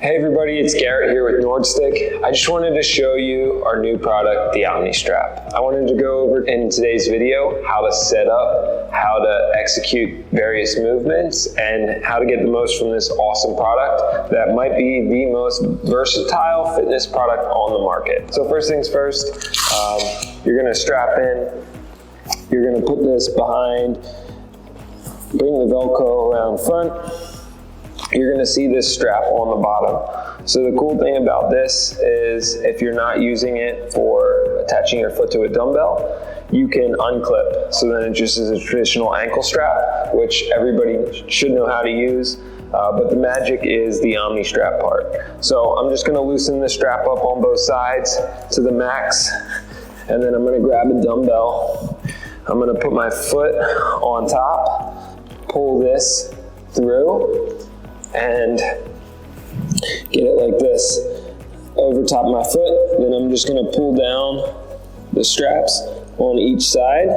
Hey everybody, it's Garrett here with Nordstick. I just wanted to show you our new product, the OmniStrap. I wanted to go over in today's video how to set up, how to execute various movements, and how to get the most from this awesome product that might be the most versatile fitness product on the market. So first things first, you're gonna strap in, you're gonna put this behind, bring the Velcro around front. You're gonna see this strap on the bottom. So the cool thing about this is if you're not using it for attaching your foot to a dumbbell, you can unclip. So then it just is a traditional ankle strap, which everybody should know how to use. But the magic is the OmniStrap part. So I'm just gonna loosen the strap up on both sides to the max, and then I'm gonna grab a dumbbell. I'm gonna put my foot on top, pull this through, and get it like this over top of my foot. Then I'm just gonna pull down the straps on each side.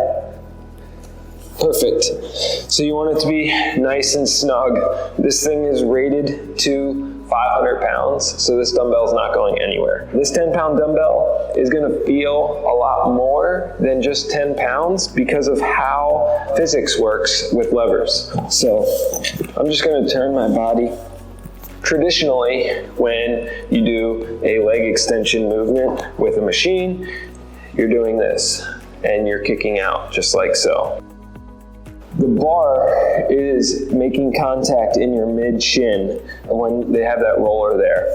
Perfect. So you want it to be nice and snug. This thing is rated to 500 pounds, so this dumbbell is not going anywhere. This 10-pound dumbbell is gonna feel a lot more than just 10 pounds because of how physics works with levers. So I'm just gonna turn my body. Traditionally, when you do a leg extension movement with a machine, you're doing this and you're kicking out just like so. The bar is making contact in your mid-shin when they have that roller there.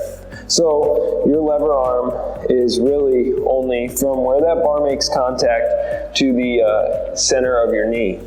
So your lever arm is really only from where that bar makes contact to the center of your knee.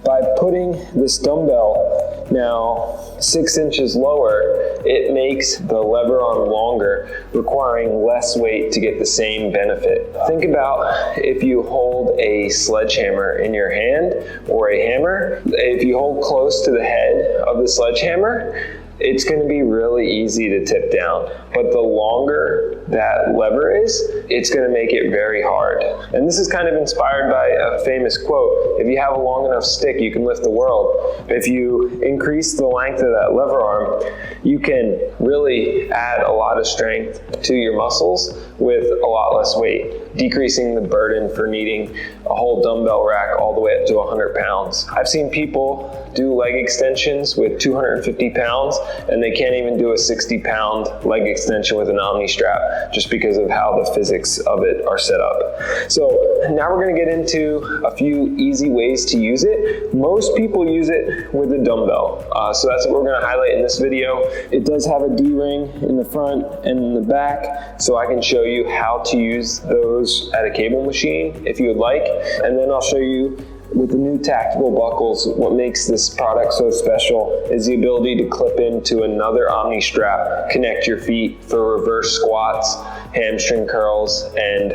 By putting this dumbbell now 6 inches lower, it makes the lever arm longer, requiring less weight to get the same benefit. Think about if you hold a sledgehammer in your hand or a hammer. If you hold close to the head of the sledgehammer, it's going to be really easy to tip down. But the longer that lever is, it's going to make it very hard. And this is kind of inspired by a famous quote: if you have a long enough stick, you can lift the world. If you increase the length of that lever arm, you can really add a lot of strength to your muscles with a lot less weight, decreasing the burden for needing a whole dumbbell rack all the way up to 100 pounds. I've seen people do leg extensions with 250 pounds, and they can't even do a 60-pound leg extension with an OmniStrap just because of how the physics of it are set up. So now we're going to get into a few easy ways to use it. Most people use it with a dumbbell, so that's what we're going to highlight in this video. It does have a D-ring in the front and in the back, so I can show you how to use those at a cable machine if you would like, and then I'll show you with the new tactical buckles, what makes this product so special is the ability to clip into another OmniStrap, connect your feet for reverse squats, hamstring curls, and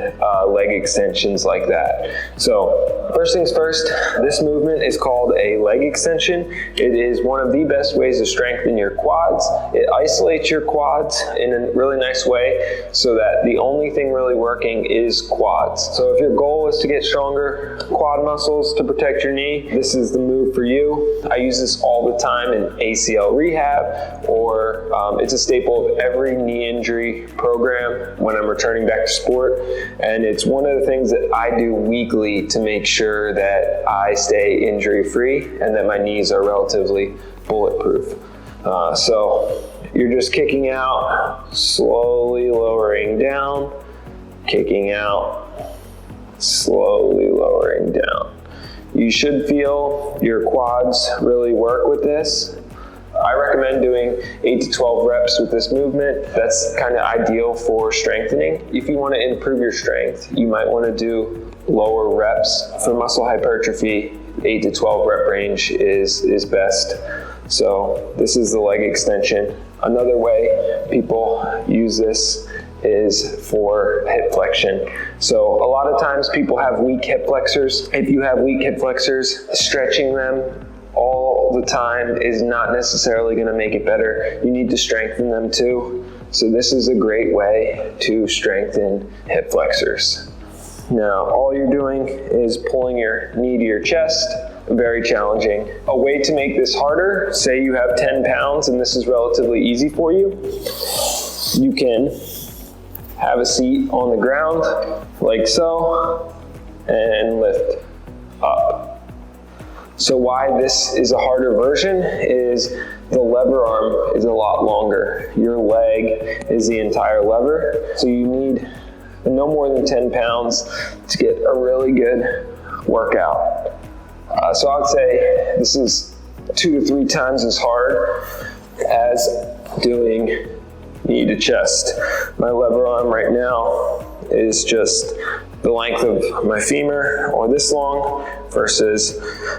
leg extensions like that. So first things first, this movement is called a leg extension. It is one of the best ways to strengthen your quads. It isolates your quads in a really nice way so that the only thing really working is quads. So if your goal is to get stronger quad muscles to protect your knee, this is the move for you. I use this all the time in ACL rehab, or it's a staple of every knee injury program when I'm returning back to sport. And it's one of the things that I do weekly to make sure that I stay injury free and that my knees are relatively bulletproof. So you're just kicking out, slowly lowering down, kicking out, slowly lowering down. You should feel your quads really work with this. I recommend doing 8 to 12 reps with this movement. That's kind of ideal for strengthening. If you want to improve your strength, you might want to do lower reps. For muscle hypertrophy, 8 to 12 rep range is best. So this is the leg extension. Another way people use this is for hip flexion. So a lot of times people have weak hip flexors. If you have weak hip flexors, stretching them all the time is not necessarily going to make it better. You need to strengthen them too. So this is a great way to strengthen hip flexors. Now, all you're doing is pulling your knee to your chest. Very challenging. A way to make this harder, say you have 10 pounds and this is relatively easy for you, You can have a seat on the ground like so and lift up. So why this is a harder version is the lever arm is a lot longer. Your leg is the entire lever, so you need no more than 10 pounds to get a really good workout. So I would say this is 2 to 3 times as hard as doing knee to chest. My lever arm right now is just the length of my femur, or this long, versus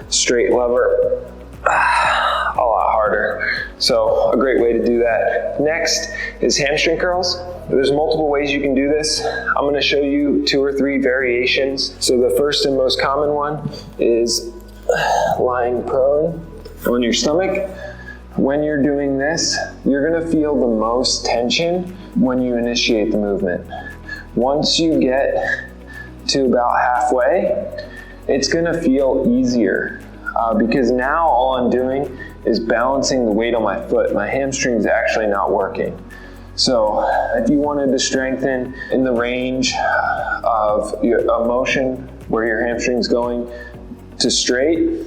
straight lever, a lot harder. So a great way to do that. Next is hamstring curls. There's multiple ways you can do this. I'm going to show you 2 or 3 variations. So the first and most common one is lying prone on your stomach. When you're doing this, you're going to feel the most tension when you initiate the movement. Once you get to about halfway, it's going to feel easier because now all I'm doing is balancing the weight on my foot. My hamstring's actually not working. So if you wanted to strengthen in the range of a motion where your hamstring's going to straight,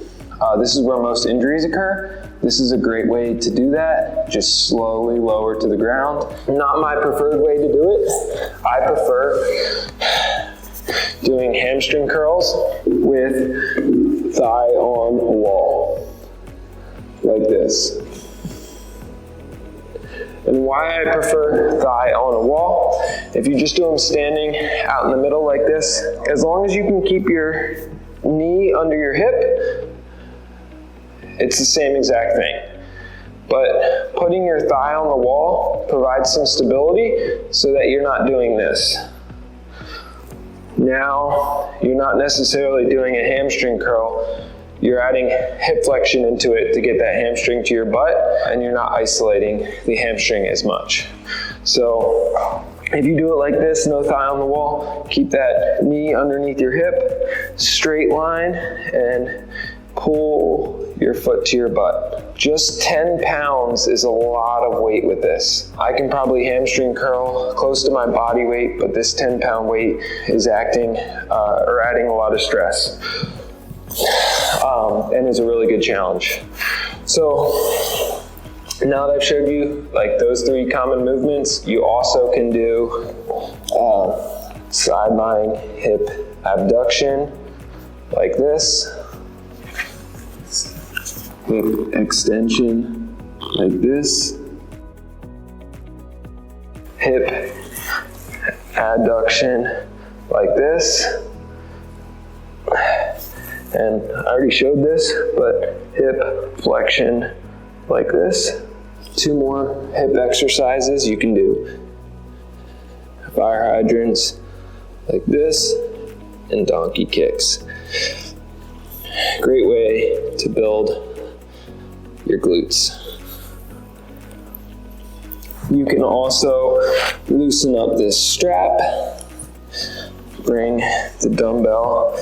this is where most injuries occur. This is a great way to do that. Just slowly lower to the ground. Not my preferred way to do it. I prefer doing hamstring curls with thigh on a wall, like this. And why I prefer thigh on a wall, if you just do them standing out in the middle like this, as long as you can keep your knee under your hip, it's the same exact thing. But putting your thigh on the wall provides some stability so that you're not doing this. Now, you're not necessarily doing a hamstring curl. You're adding hip flexion into it to get that hamstring to your butt, and you're not isolating the hamstring as much. So if you do it like this, no thigh on the wall, keep that knee underneath your hip, straight line, and pull your foot to your butt. Just 10 pounds is a lot of weight with this. I can probably hamstring curl close to my body weight, but this 10-pound weight is adding a lot of stress. And is a really good challenge. So now that I've showed you like those 3 common movements, you also can do side lying hip abduction like this, hip extension like this, hip adduction like this, and I already showed this, but hip flexion like this. 2 more hip exercises you can do. Fire hydrants like this, and donkey kicks. Great way to build your glutes. You can also loosen up this strap, bring the dumbbell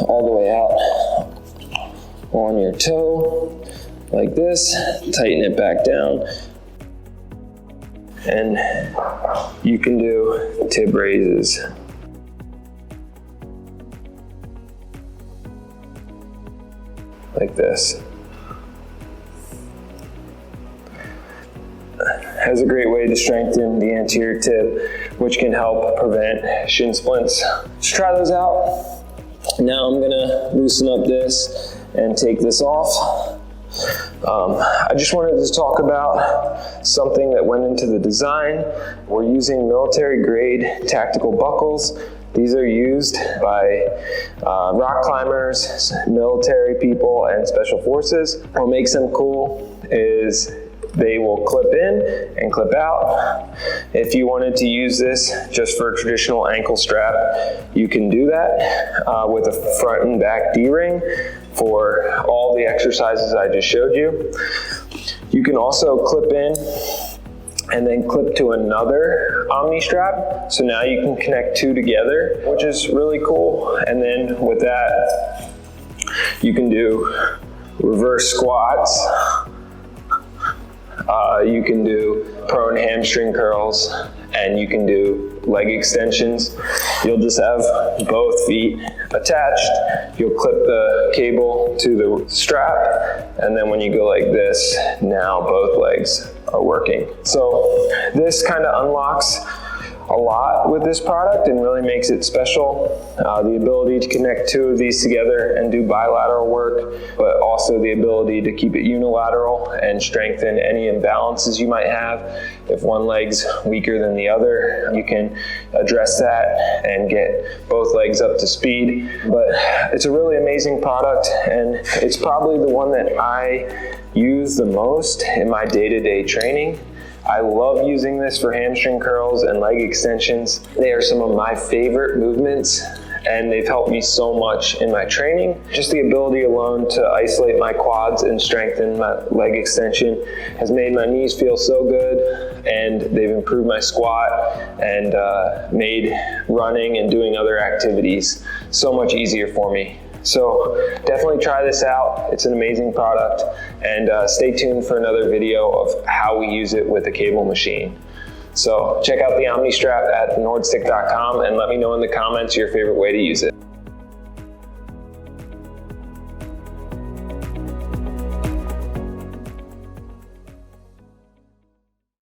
all the way out on your toe like this, tighten it back down, and you can do tib raises. Like this. Has a great way to strengthen the anterior tib, which can help prevent shin splints. Let's try those out. Now I'm gonna loosen up this and take this off. I just wanted to talk about something that went into the design. We're using military grade tactical buckles. These are used by rock climbers, military people, and special forces. What makes them cool is they will clip in and clip out. If you wanted to use this just for a traditional ankle strap, you can do that with a front and back D-ring for all the exercises I just showed you. You can also clip in and then clip to another OmniStrap. So now you can connect 2 together, which is really cool. And then with that, you can do reverse squats. You can do prone hamstring curls and you can do leg extensions, you'll just have both feet attached. You'll clip the cable to the strap, and then when you go like this, now both legs are working. So this kind of unlocks a lot with this product and really makes it special. The ability to connect two of these together and do bilateral work, but also the ability to keep it unilateral and strengthen any imbalances you might have. If one leg's weaker than the other, you can address that and get both legs up to speed. But it's a really amazing product, and it's probably the one that I use the most in my day-to-day training. I love using this for hamstring curls and leg extensions. They are some of my favorite movements, and they've helped me so much in my training. Just the ability alone to isolate my quads and strengthen my leg extension has made my knees feel so good, and they've improved my squat and made running and doing other activities so much easier for me. So definitely try this out. It's an amazing product, and stay tuned for another video of how we use it with a cable machine. So check out the OmniStrap at nordstick.com and let me know in the comments your favorite way to use it.